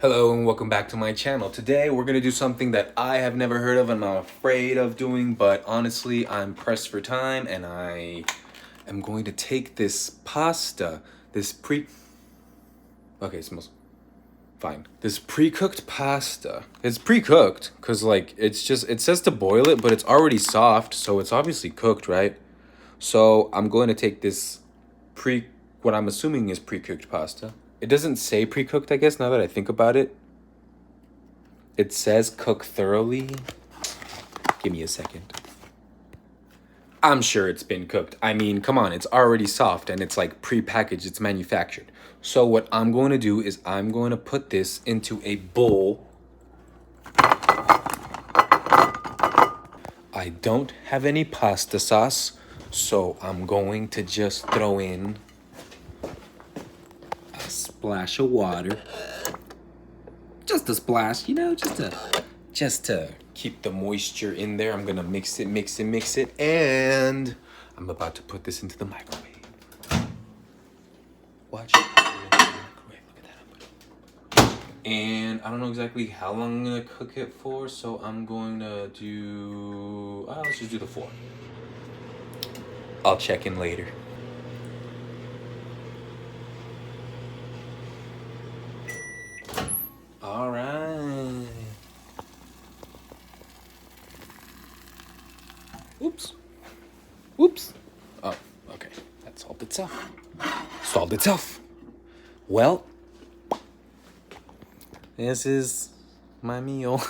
Hello and welcome back to my channel. Today we're going to do something that I have never heard of and I'm afraid of doing, but honestly I'm pressed for time and I am going to take this pasta, okay, it smells fine. This pre-cooked pasta. It's pre-cooked because it says to boil it, but it's already soft, so it's obviously cooked, right? So I'm going to take this what I'm assuming is pre-cooked pasta. It doesn't say pre-cooked, I guess, now that I think about it. It says cook thoroughly. Give me a second. I'm sure it's been cooked. I mean, come on, it's already soft and it's like pre-packaged, it's manufactured. So what I'm going to do is I'm going to put this into a bowl. I don't have any pasta sauce, so I'm going to just throw in a splash of water. Just a splash, you know, just to keep the moisture in there. I'm gonna mix it, and I'm about to put this into the microwave. Watch it. Look at that. And I don't know exactly how long I'm gonna cook it for, so I'm going to do. Let's just do the 4. I'll check in later. All right. Oops. Oh, okay. That solved itself. Well, this is my meal.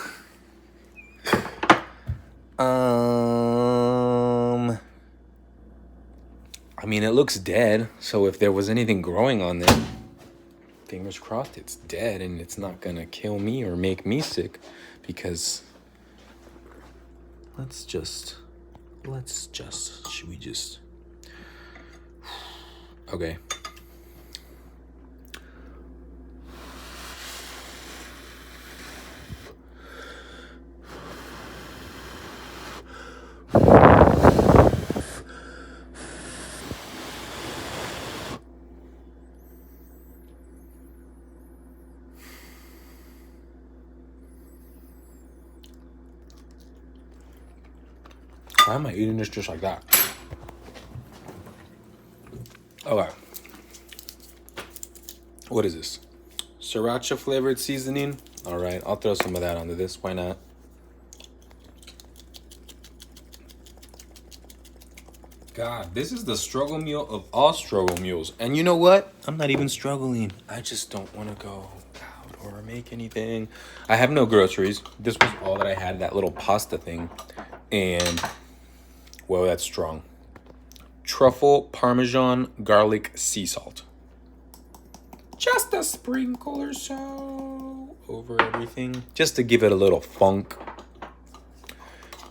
I mean, it looks dead, so if there was anything growing on there, fingers crossed it's dead and it's not gonna kill me or make me sick, because should we just, okay. Why am I eating this just like that? Okay. What is this? Sriracha flavored seasoning? All right, I'll throw some of that onto this. Why not? God, this is the struggle meal of all struggle meals. And you know what? I'm not even struggling. I just don't want to go out or make anything. I have no groceries. This was all that I had, that little pasta thing. And, well, that's strong. Truffle, Parmesan, garlic, sea salt. Just a sprinkle or so over everything, just to give it a little funk.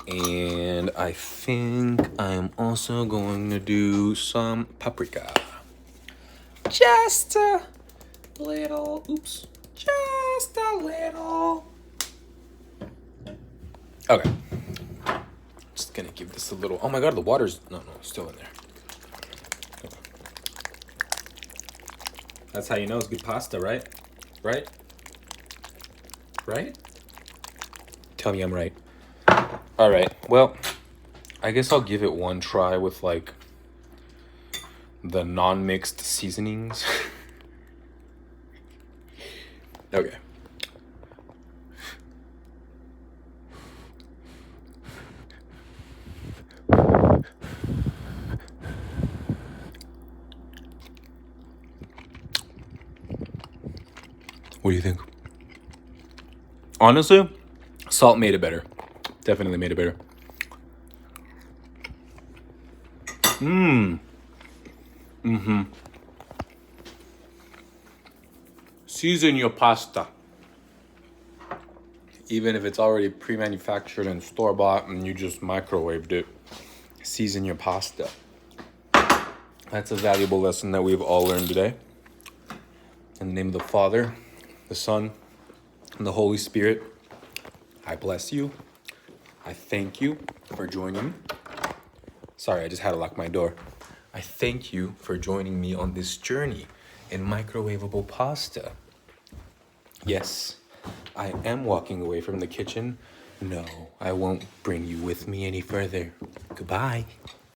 And I think I'm also going to do some paprika. Just a little, just a little. Okay. Just gonna give this a little, oh my God, the water's, no, still in there. Okay. That's how you know it's good pasta, right? Right? Tell me I'm right. All right, well, I guess I'll give it one try with like the non-mixed seasonings. Okay. What do you think? Honestly, salt made it better. Definitely made it better. Season your pasta. Even if it's already pre-manufactured and store-bought and you just microwaved it, season your pasta. That's a valuable lesson that we've all learned today. In the name of the Father, the Son, and the Holy Spirit, I bless you. I thank you for joining me. Sorry, I just had to lock my door. I thank you for joining me on this journey in microwavable pasta. Yes, I am walking away from the kitchen. No, I won't bring you with me any further. Goodbye.